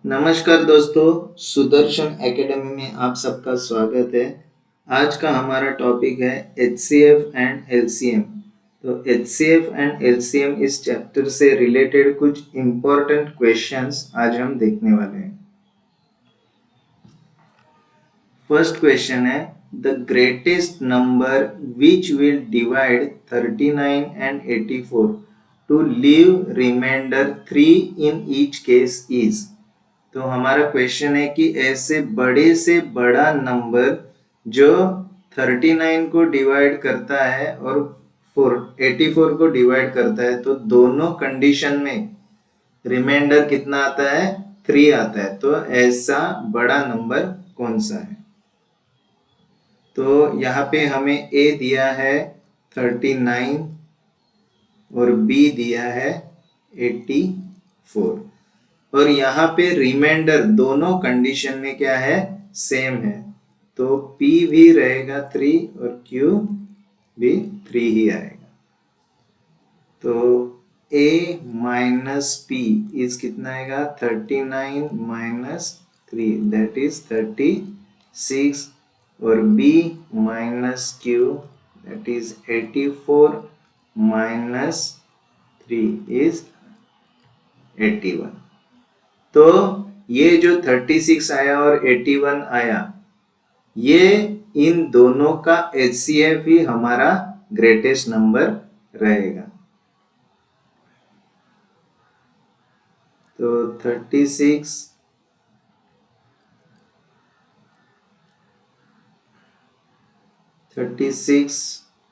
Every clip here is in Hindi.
नमस्कार दोस्तों, सुदर्शन एकेडमी में आप सबका स्वागत है। आज का हमारा टॉपिक है एचसीएफ एंड एलसीएम। तो एचसीएफ एंड एलसीएम इस चैप्टर से रिलेटेड कुछ इम्पोर्टेंट क्वेश्चंस आज हम देखने वाले हैं। फर्स्ट क्वेश्चन है the greatest number which will divide 39 and 84 to leave remainder 3 in each case is. तो हमारा क्वेश्चन है कि ऐसे बड़े से बड़ा नंबर जो 39 को डिवाइड करता है और 84 को डिवाइड करता है, तो दोनों कंडीशन में रिमाइंडर कितना आता है? 3 आता है। तो ऐसा बड़ा नंबर कौन सा है? तो यहाँ पे हमें ए दिया है 39 और बी दिया है 84 और यहाँ पे रिमाइंडर दोनों कंडीशन में क्या है? सेम है। तो P भी रहेगा 3 और Q भी 3 ही आएगा। तो A माइनस P इज कितना आएगा? 39 माइनस 3 दैट इज 36 और B minus Q that is 84 minus 3 is 81। तो ये जो 36 आया और 81 आया, ये इन दोनों का एचसीएफ ही हमारा ग्रेटेस्ट नंबर रहेगा। तो 36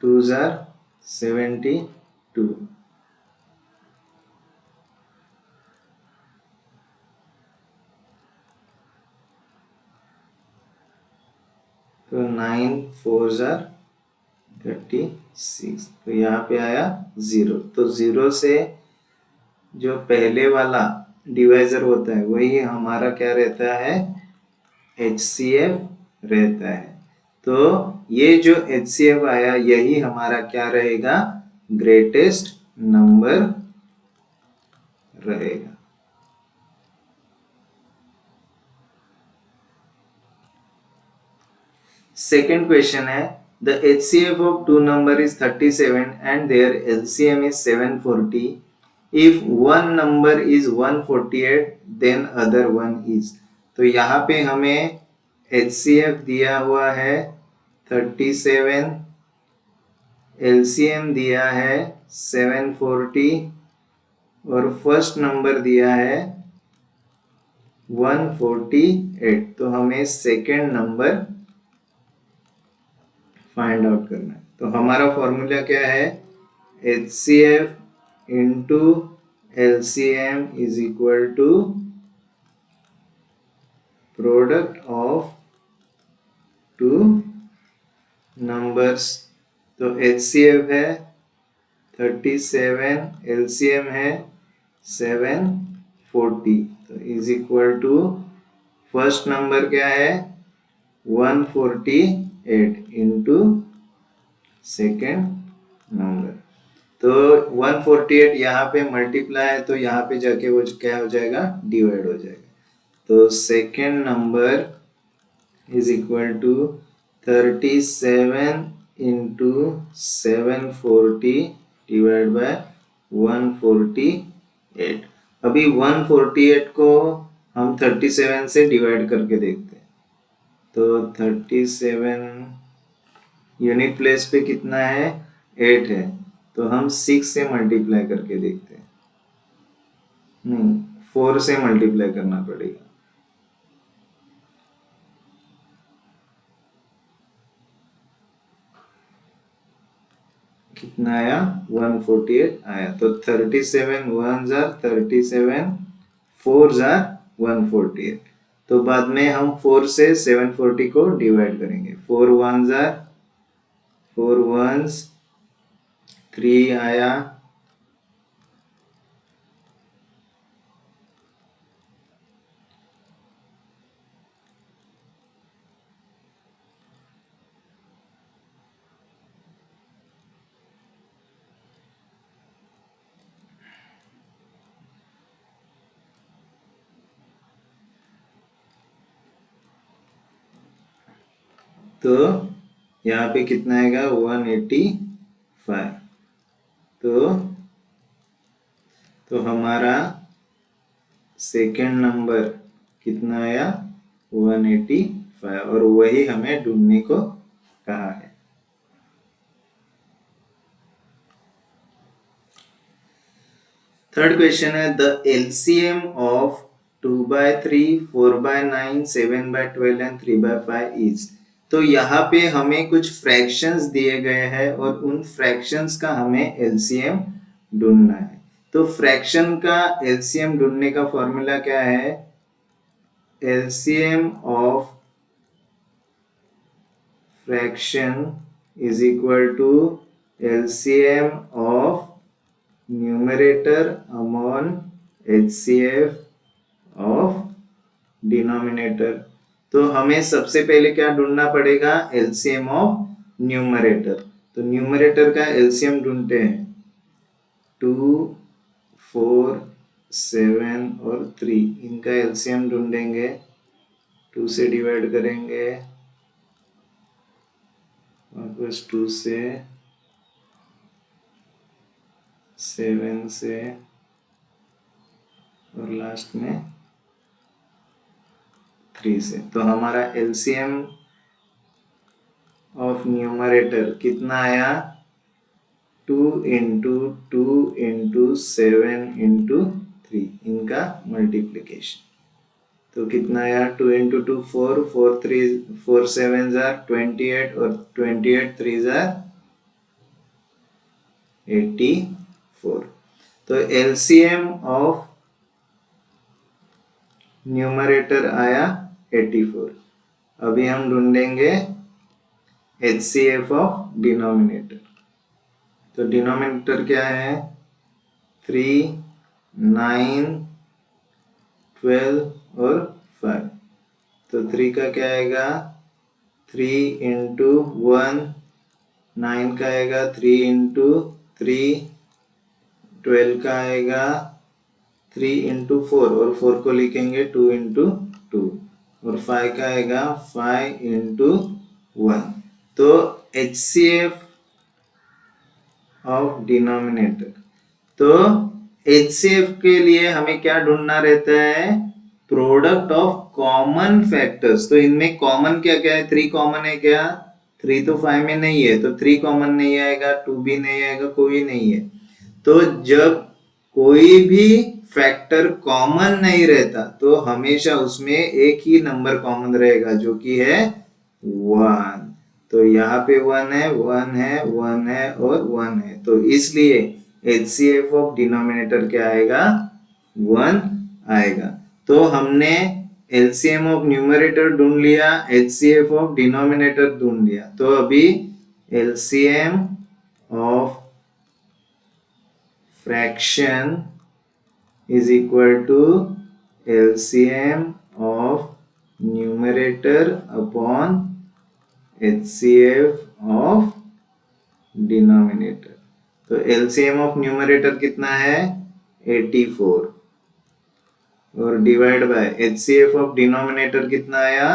2 जार 72 तो 9 4 जार 36। तो यहाँ पे आया 0। तो 0 से जो पहले वाला डिवाइजर होता है वही हमारा क्या रहता है? HCF रहता है। तो ये जो HCF आया यही हमारा क्या रहेगा? ग्रेटेस्ट नंबर रहेगा। सेकेंड क्वेश्चन है the HCF of two number is 37 and their LCM is 740। If one number is 148 then other one is. तो यहाँ पे हमें HCF दिया हुआ है 37, LCM दिया है 740 और फर्स्ट नंबर दिया है 148। तो हमें सेकेंड नंबर फाइंड आउट करना है। तो हमारा फॉर्मूला क्या है? HCF into LCM is equal to product of two numbers. तो HCF है 37, LCM है 740। तो is equal to first number क्या है? 148 इंटू सेकेंड नंबर। तो 148 यहाँ पे मल्टीप्लाई है तो यहाँ पे जाके वो क्या हो जाएगा? डिवाइड हो जाएगा। तो second number is equal to 37 into 740 divide by 148। अभी 148 को हम 37 से डिवाइड करके देखते हैं। तो 37 यूनिट प्लेस पे कितना है? 8 है। तो हम 6 से मल्टीप्लाई करके देखते हैं। नहीं, 4 से मल्टीप्लाई करना पड़ेगा। कितना आया? 148 आया। तो 37 1 जार 37, 4 जार 148। तो बाद में हम 4 से 740 को डिवाइड करेंगे। 4 1 जार 4 1s 3 आया। तो यहाँ पे कितना आएगा 185। तो हमारा सेकंड नंबर कितना आया 185 और वही हमें ढूंढने को कहा है। थर्ड क्वेश्चन है the LCM of 2/3, 4/9, 7/12 and 3/5 is. तो यहाँ पे हमें कुछ फ्रैक्शंस दिए गए हैं और उन फ्रैक्शंस का हमें एलसीएम ढूंढना है। तो फ्रैक्शन का एलसीएम ढूंढने का फॉर्मूला क्या है? LCM of fraction is equal to LCM of numerator upon HCF of denominator. तो हमें सबसे पहले क्या ढूंढना पड़ेगा? LCM of numerator. तो न्यूमरेटर का एलसीएम ढूंढते हैं 2, 4, 7 और 3, इनका एलसीएम ढूंढेंगे। 2 से डिवाइड करेंगे, वापस 2 से, 7 से और लास्ट में 3 से। तो हमारा एलसीएम ऑफ न्यूमरेटर कितना आया? 2 इंटू 2 इंटू 7 इंटू 3, इनका मल्टीप्लीकेशन। तो कितना आया? 2 इंटू 2 4, 4 7 28 और 28 3 84। तो एलसीएम ऑफ न्यूमरेटर आया 84। अभी हम ढूंढेंगे HCF ऑफ डिनोमिनेटर। तो डिनोमिनेटर क्या है? 3, 9, 12 और 5। तो 3 का क्या आएगा? 3 इंटू 1, 9 का आएगा 3 इंटू 3, 12 का आएगा 3 इंटू 4 और 4 को लिखेंगे 2 इंटू 2 और 5 का आएगा 5 इंटू 1। तो HCF ऑफ डिनोमिनेटर। तो HCF के लिए हमें क्या ढूंढना रहता है? Product of common factors. तो इनमें कॉमन क्या क्या है? 3 कॉमन है क्या? 3 तो 5 में नहीं है, तो 3 कॉमन नहीं आएगा, 2 भी नहीं आएगा, कोई नहीं है। तो जब कोई भी फैक्टर कॉमन नहीं रहता तो हमेशा उसमें एक ही नंबर कॉमन रहेगा जो कि है 1। तो यहाँ पे 1 है, 1 है, 1 है और 1 है। तो इसलिए HCF ऑफ डिनोमिनेटर क्या आएगा? 1 आएगा। तो हमने LCM ऑफ न्यूमरेटर ढूंढ लिया, HCF ऑफ डिनोमिनेटर ढूंढ लिया। तो अभी LCM of fraction is equal to LCM of numerator upon HCF of denominator। तो LCM of numerator कितना है? 84 और divide by HCF of denominator कितना आया?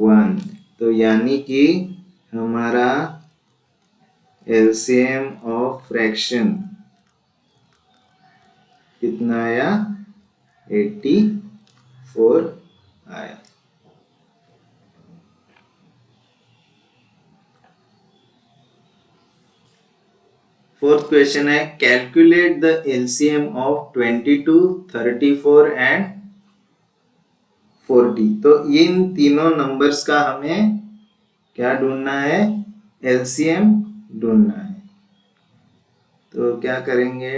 1। तो यानी कि हमारा LCM of fraction कितना आया? 84 आया। फोर्थ क्वेश्चन है calculate the LCM of 22, 34 and 40। तो इन तीनों नंबर्स का हमें क्या ढूंढना है? एलसीएम ढूंढना है। तो क्या करेंगे?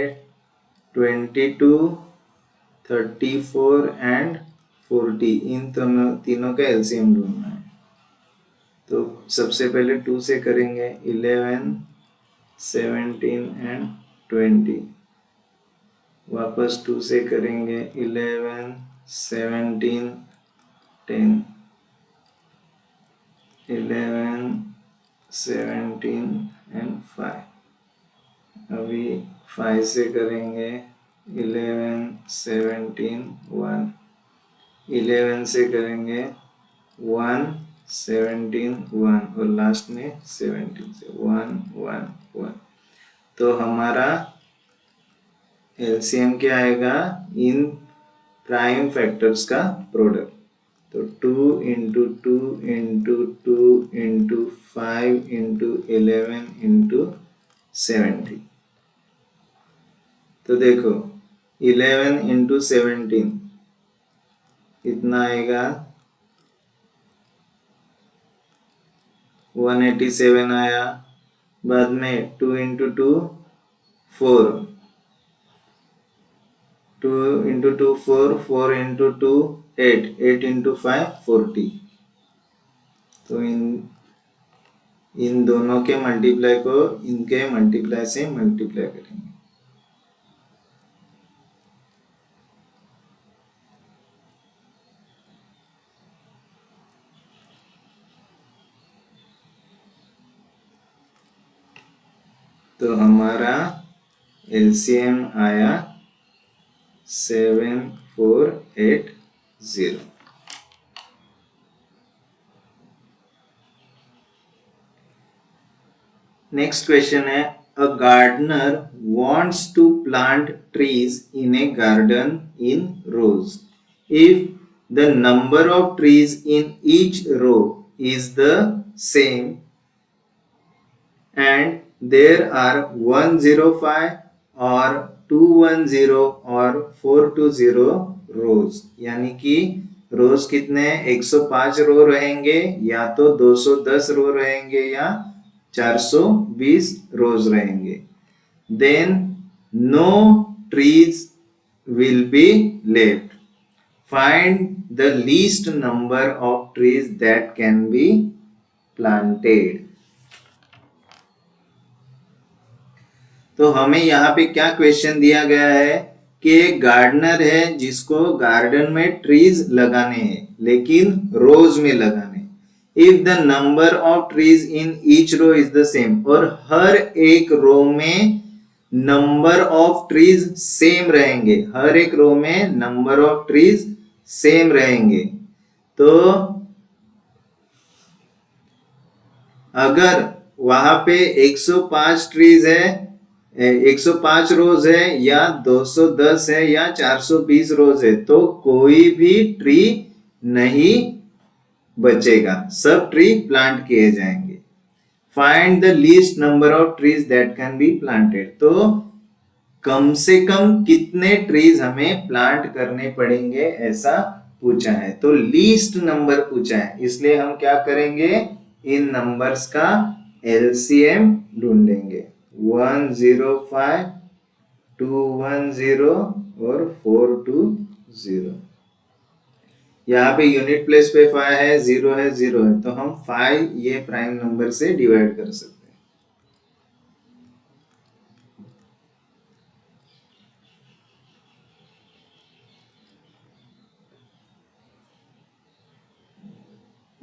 22, 34 एंड 40, इन तीनों का एलसीएम ढूंढना है। तो सबसे पहले 2 से करेंगे 11, 17 एंड 20। वापस 2 से करेंगे 11, 17, 10, 11, 17 एंड 5। अभी 5 से करेंगे 11, 17, 1। 11 से करेंगे 1, 17 1 और लास्ट में 17 से 1 1 1। तो हमारा एलसीएम क्या आएगा इन प्राइम फैक्टर्स का प्रोडक्ट। तो 2 into 2 into 2 into 5 into 11 into 70। तो देखो 11 इंटू 17 कितना आएगा 187 आया। बाद में 2 इंटू 2 4, 2 इंटू 2 4, 4 इंटू 2 8, 8 इंटू 5 40। तो इन दोनों के मल्टीप्लाई को इनके मल्टीप्लाई से मल्टीप्लाई करेंगे। तो हमारा एलसीएम आया 7480। नेक्स्ट क्वेश्चन है a gardener wants to plant trees in a garden in rows. If the number of trees in each row is the same and there are 105 or 210 or 420 रोज, यानी कि रोज कितने 105 रो रहेंगे या तो 210 रो रहेंगे या 420 रोज रहेंगे। Then no trees will be left. Find the least number of trees that can be planted. तो हमें यहाँ पे क्या क्वेश्चन दिया गया है कि एक गार्डनर है जिसको गार्डन में ट्रीज लगाने हैं लेकिन रोज में लगाने। If the number of trees in each row is the same, और हर एक रो में नंबर ऑफ ट्रीज सेम रहेंगे, हर एक रो में नंबर ऑफ ट्रीज सेम रहेंगे। तो अगर वहां पे 105 ट्रीज है, 105 रोज है या 210 है या 420 रोज है, तो कोई भी ट्री नहीं बचेगा, सब ट्री प्लांट किए जाएंगे। Find the least number of trees that can be planted. तो कम से कम कितने ट्रीज हमें प्लांट करने पड़ेंगे ऐसा पूछा है। तो लीस्ट नंबर पूछा है, इसलिए हम क्या करेंगे इन नंबर्स का एलसीएम ढूंढेंगे। 105, 210 और 420। यहाँ पे यूनिट प्लेस पे 5 है, 0 है, 0 है, तो हम 5 ये प्राइम नंबर से डिवाइड कर सकते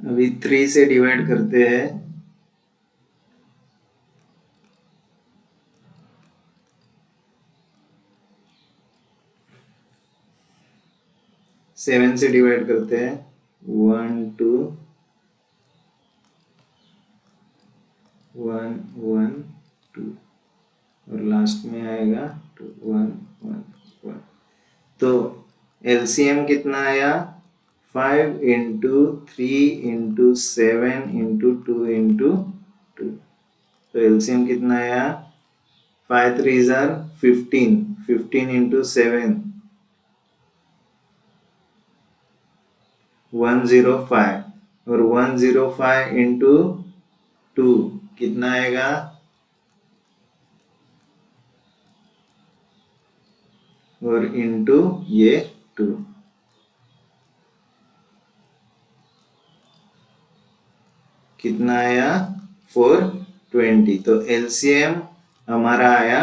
हैं। अभी 3 से डिवाइड करते हैं। 7 से डिवाइड करते हैं 1 2 1 1 2 और लास्ट में आएगा 2 1 1 1। तो एलसीएम कितना आया 5 इंटू 3 इंटू 7 इंटू 2 इंटू 2। तो एलसीएम कितना आया 5 3 जार 15, 15 इंटू 7 105 और 105 इंटू 2 कितना आएगा और इंटू ये 2 कितना आया 420। तो एलसीएम हमारा आया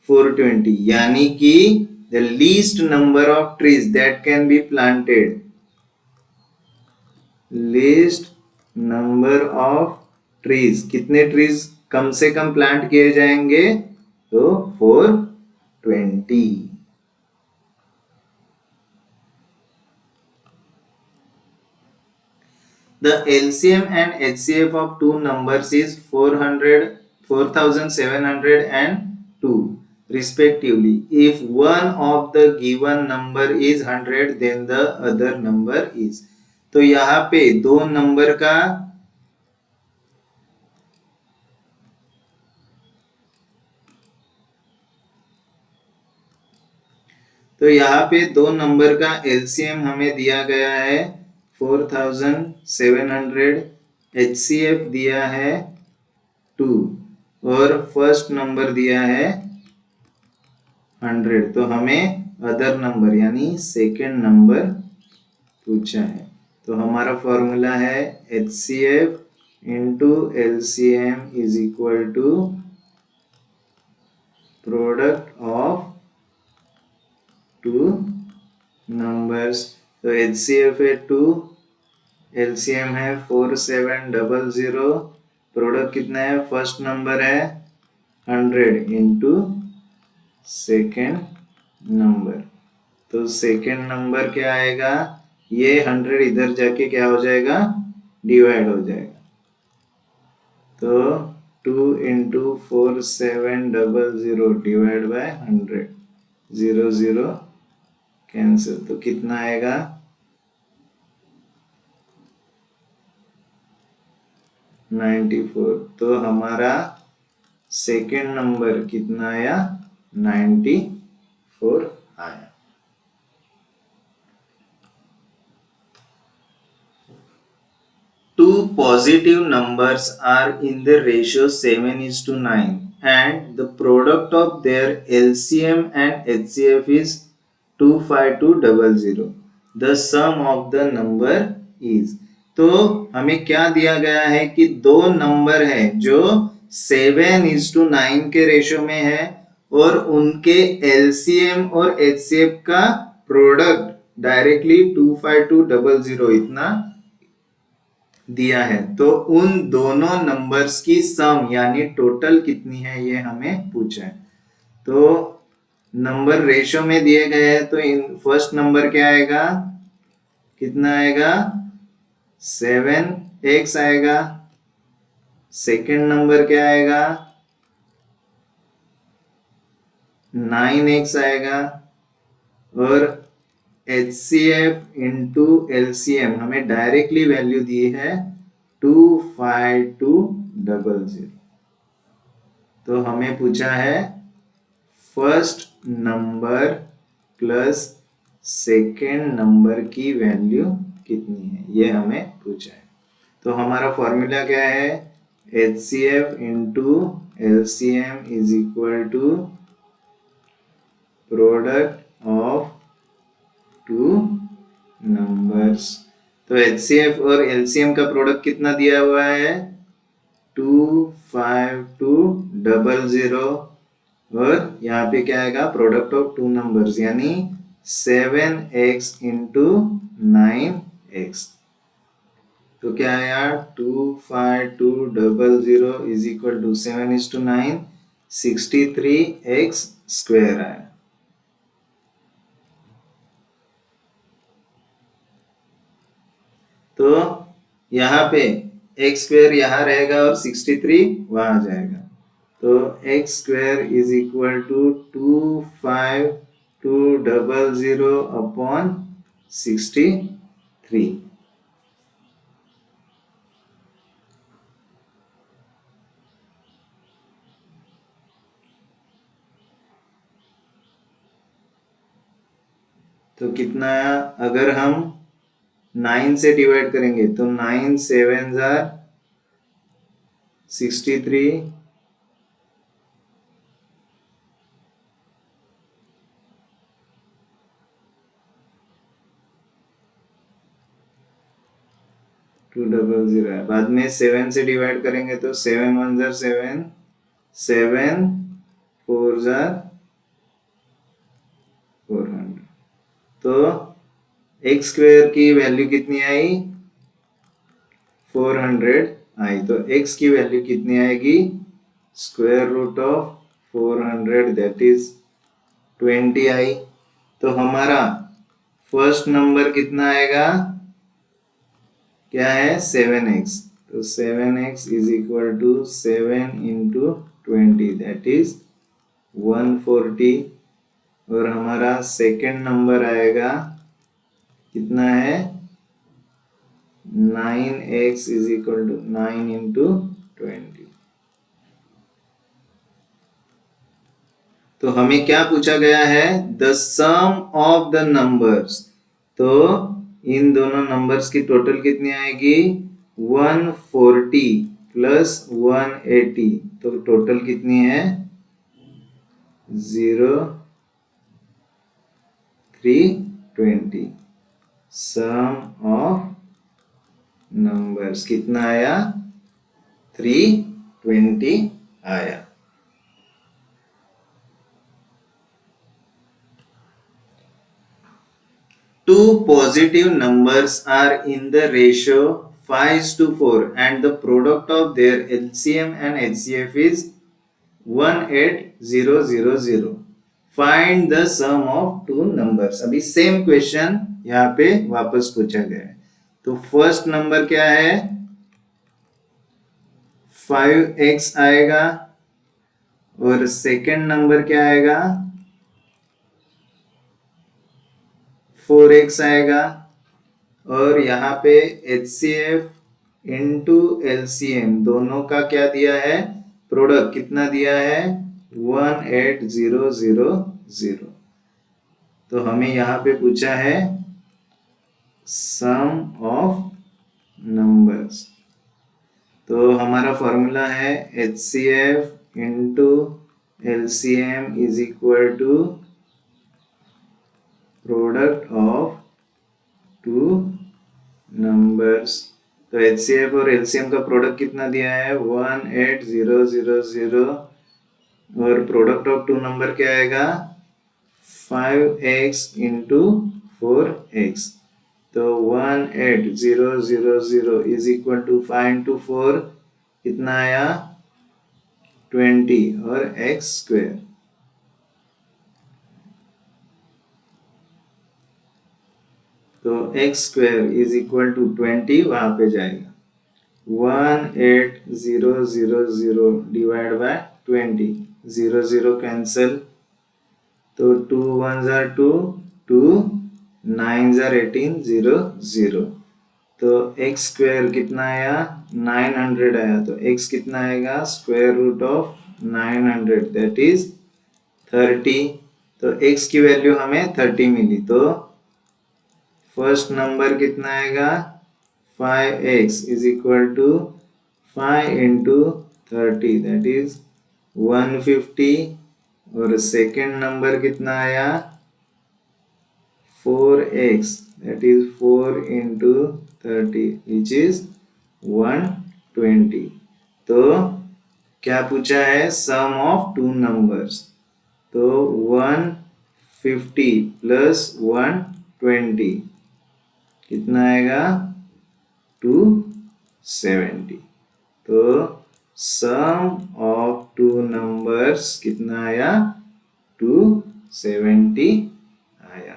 420, यानी कि the least number of trees that can be planted, least number of trees, कितने ट्रीज कम से कम प्लांट किए जाएंगे, तो 420। The LCM and HCF of two numbers is 4702 respectively. If one of the given number is 100 then the other number is. तो यहाँ पे दो नंबर का दो नंबर का एलसीएम हमें दिया गया है 4700, एचसीएफ दिया है 2 और फर्स्ट नंबर दिया है 100। तो हमें अदर नंबर यानी सेकेंड नंबर पूछा है। तो हमारा फॉर्मूला है HCF into LCM is equal to product of two numbers. तो एचसीएफ है 2, एलसीएम है 4700, प्रोडक्ट कितना है, फर्स्ट नंबर है 100 इंटू सेकेंड नंबर। तो सेकेंड नंबर क्या आएगा, ये 100 इधर जाके क्या हो जाएगा, डिवाइड हो जाएगा। तो 2 इंटू 4700 डिवाइड बाय 100, 0 0 कैंसिल। तो कितना आएगा, 94। तो हमारा सेकेंड नंबर कितना आया, 94 आया। Two positive numbers are in the ratio 7:9 and the product of their LCM and HCF is 25200. The sum of the number is। तो हमें क्या दिया गया है कि दो नंबर है जो 7:9 के रेशियो में है और उनके LCM और HCF का प्रोडक्ट डायरेक्टली 25200 इतना दिया है। तो उन दोनों नंबर्स की सम यानी टोटल कितनी है ये हमें पूछा है। तो नंबर रेशियो में दिए गए हैं तो इन फर्स्ट नंबर क्या आएगा, कितना आएगा, 7x आएगा। सेकंड नंबर क्या आएगा, 9x आएगा। और HCF इंटू LCM हमें डायरेक्टली वैल्यू दी है 25200। तो हमें पूछा है first number plus second number की वैल्यू कितनी है, ये हमें पूछा है। तो हमारा फॉर्मूला क्या है, HCF into LCM is equal to product of two numbers. तो HCF और LCM का प्रोडक्ट कितना दिया हुआ है, 25200 और यहाँ पे क्या आएगा, प्रोडक्ट ऑफ टू नंबर्स यानी 7x इंटू 9x। तो क्या आया, 25200 is equal to 7:9, 63x square आया। तो यहाँ पे x स्क्वायर यहाँ रहेगा और 63 वहां जाएगा। तो x square is equal to 25200 upon 63। तो कितना आया, अगर हम 9 से डिवाइड करेंगे तो 9 7 63, टू 000 है। बाद में 7 से डिवाइड करेंगे तो 7 1 7, 7 4 400। तो x स्क्वायर की वैल्यू कितनी आई, 400 आई। तो x की वैल्यू कितनी आएगी, square root of 400 that is 20 आई। तो हमारा फर्स्ट नंबर कितना आएगा, क्या है 7x, तो 7x is equal to 7 into 20 that is 140। और हमारा सेकेंड नंबर आएगा कितना है 9x is equal to 9 into 20। तो हमें क्या पूछा गया है the sum of the numbers. तो इन दोनों नंबर्स की टोटल कितनी आएगी 140 प्लस 180, तो टोटल कितनी है 320। सम ऑफ नंबर्स कितना आया 320 आया। Two positive numbers are in the ratio 5:4 and the product of their LCM and HCF is 18000. Find the sum of two numbers। अभी सेम क्वेश्चन यहाँ पे वापस पूछा गया है। तो फर्स्ट नंबर क्या है 5x आएगा और सेकेंड नंबर क्या आएगा 4x आएगा। और यहाँ पे HCF इंटू LCM दोनों का क्या दिया है प्रोडक्ट कितना दिया है 18000। तो हमें यहाँ पे पूछा है सम ऑफ नंबर्स। तो हमारा फॉर्मूला है HCF into LCM is equal to product of two numbers. तो HCF और LCM का प्रोडक्ट कितना दिया है 18000 और प्रोडक्ट ऑफ टू नंबर क्या आएगा 5x इंटू 4x। तो 18000 इज इक्वल टू 5 इंटू 4 कितना आया 20 और x स्क्वायर। तो x square is equal to 20 वहां पे जाएगा 18000 डिवाइड बाय 20 0 0 कैंसिल। तो 2 1 जार 2 2 9 जार 18 0 0। तो x स्क्वायर कितना आया 900 आया। तो x कितना आएगा square root of 900 that is 30। तो x की वैल्यू हमें 30 मिली। तो फर्स्ट नंबर कितना आएगा 5x is equal to 5 into 30 that is 150। और सेकेंड नंबर कितना आया 4x that is 4 into 30 which is 120। तो क्या पूछा है सम ऑफ टू नंबर्स। तो 150 प्लस 120 कितना आएगा 270। तो सम ऑफ टू नंबर्स कितना आया 270 आया।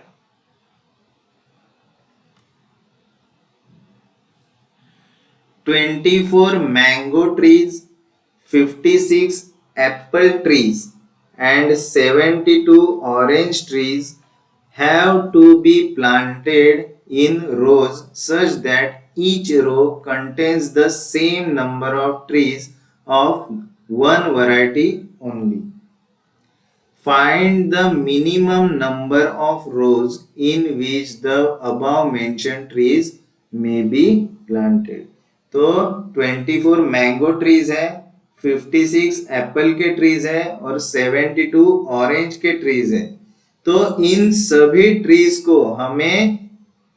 "24 mango trees, 56 apple trees and 72 orange trees have to be planted in rows such that each row contains the same number of trees of one variety only. Find the minimum number of rows in which the above mentioned trees may be planted." तो 24 मैंगो ट्रीज है 56 एप्पल के ट्रीज है और 72 ऑरेंज के ट्रीज है। तो इन सभी ट्रीज को हमें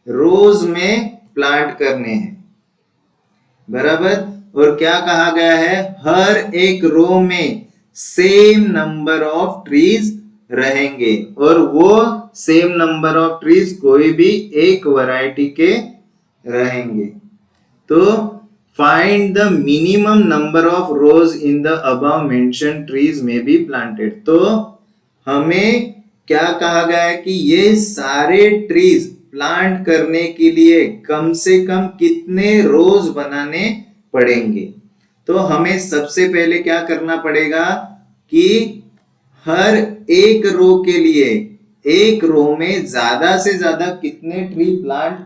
रोज में प्लांट करने हैं बराबर। और क्या कहा गया है हर एक रो में सेम नंबर ऑफ ट्रीज रहेंगे और वो सेम नंबर ऑफ ट्रीज कोई भी एक वैरायटी के रहेंगे। तो find the minimum number of rose in the above mention trees में बी प्लांटेड। तो हमें क्या कहा गया है कि ये सारे ट्रीज प्लांट करने के लिए कम से कम कितने रोज बनाने पड़ेंगे? तो हमें सबसे पहले क्या करना पड़ेगा कि हर एक रो के लिए एक रो में ज्यादा से ज्यादा कितने ट्री प्लांट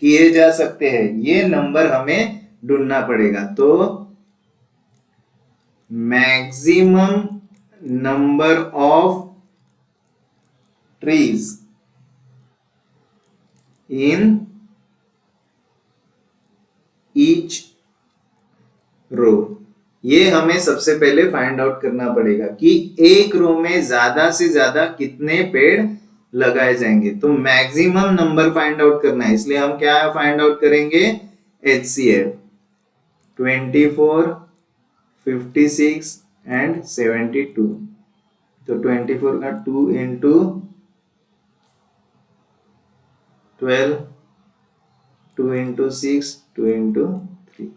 किए जा सकते हैं, ये नंबर हमें ढूंढना पड़ेगा। तो maximum number of trees in each row, ये हमें सबसे पहले फाइंड आउट करना पड़ेगा कि एक रो में ज्यादा से ज्यादा कितने पेड़ लगाए जाएंगे। तो मैक्सिमम नंबर फाइंड आउट करना है, इसलिए हम क्या फाइंड आउट करेंगे? HCF 24, 56 and 72। तो 24 का 2 इंटू 12, 2 इंटू 6, 2 इंटू 3,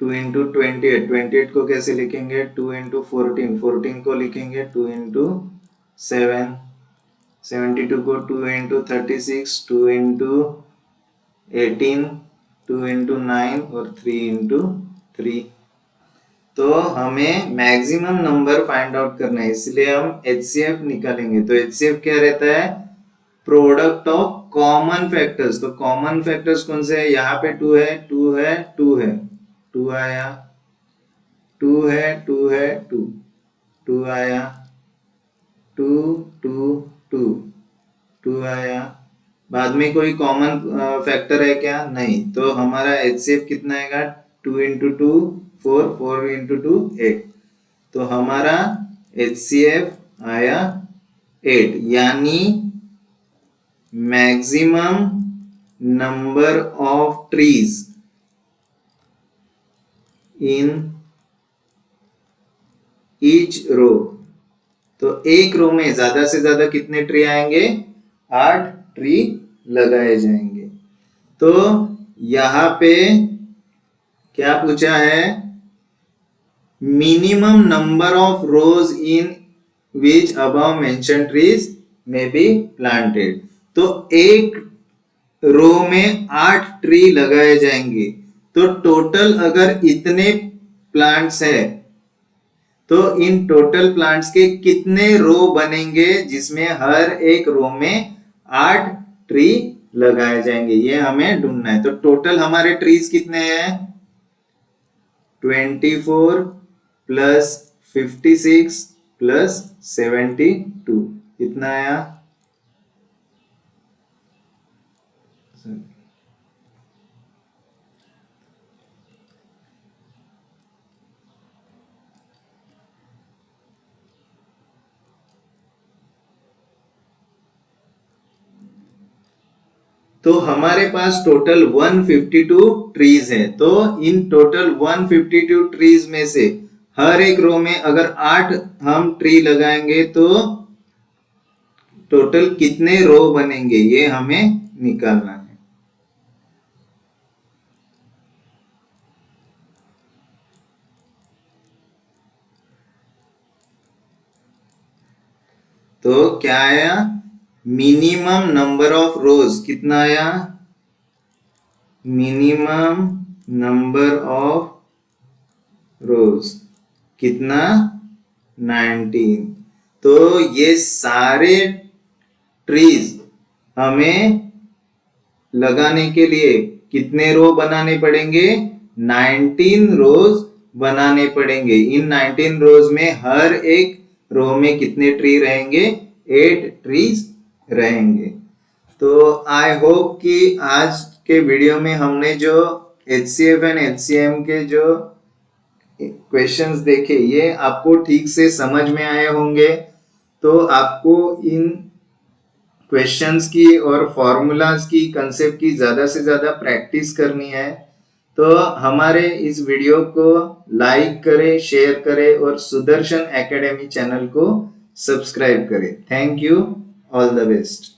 2 इंटू 28, 28 को कैसे लिखेंगे? 2 इंटू 14, 14 को लिखेंगे 2 इंटू 7, 72 को 2 इंटू 36, 2 इंटू 18, 2 इंटू 9 और 3 इंटू 3। तो हमें मैक्सिमम नंबर फाइंड आउट करना है, इसलिए हम HCF निकालेंगे। तो HCF क्या रहता है? Product of common factors. तो कॉमन फैक्टर्स कौन से है? यहाँ पे 2 है, 2 है, 2 है, 2 आया, 2 है, 2 है, 2, 2 आया, 2, 2, 2, 2 आया। बाद में कोई कॉमन फैक्टर है क्या? नहीं। तो हमारा HCF कितना आएगा? 2 इंटू 2 4, 4 इंटू 2 8। तो हमारा HCF आया 8, यानी maximum number of trees in each row. तो एक रो में ज्यादा से ज्यादा कितने ट्री आएंगे? 8 ट्री लगाए जाएंगे। तो यहां पे क्या पूछा है? Minimum number of rose in which above mention trees में बी प्लांटेड। तो एक रो में 8 ट्री लगाए जाएंगे। तो टोटल अगर इतने प्लांट्स है तो इन टोटल प्लांट्स के कितने रो बनेंगे जिसमें हर एक रो में 8 ट्री लगाए जाएंगे, ये हमें ढूंढना है। तो टोटल हमारे ट्रीज कितने हैं? 24 प्लस 56 प्लस 72, कितना आया? तो हमारे पास टोटल 152 ट्रीज हैं। तो इन टोटल 152 ट्रीज में से हर एक रो में अगर 8 हम ट्री लगाएंगे तो टोटल कितने रो बनेंगे, ये हमें निकालना है। तो क्या आया? मिनिमम नंबर ऑफ रोज कितना आया? मिनिमम नंबर ऑफ रोज कितना? 19। तो ये सारे ट्रीज हमें लगाने के लिए कितने रो बनाने पड़ेंगे? 19 रोज बनाने पड़ेंगे। इन 19 रोज में हर एक रो में कितने ट्री रहेंगे? 8 ट्रीज रहेंगे। तो आई होप कि आज के वीडियो में हमने जो HCF एंड HCM के जो क्वेश्चंस देखे ये आपको ठीक से समझ में आए होंगे। तो आपको इन क्वेश्चंस की और फॉर्मूलाज की, कंसेप्ट की ज्यादा से ज्यादा प्रैक्टिस करनी है। तो हमारे इस वीडियो को लाइक करें, शेयर करें और सुदर्शन एकेडमी चैनल को सब्सक्राइब करें। Thank you, all the best.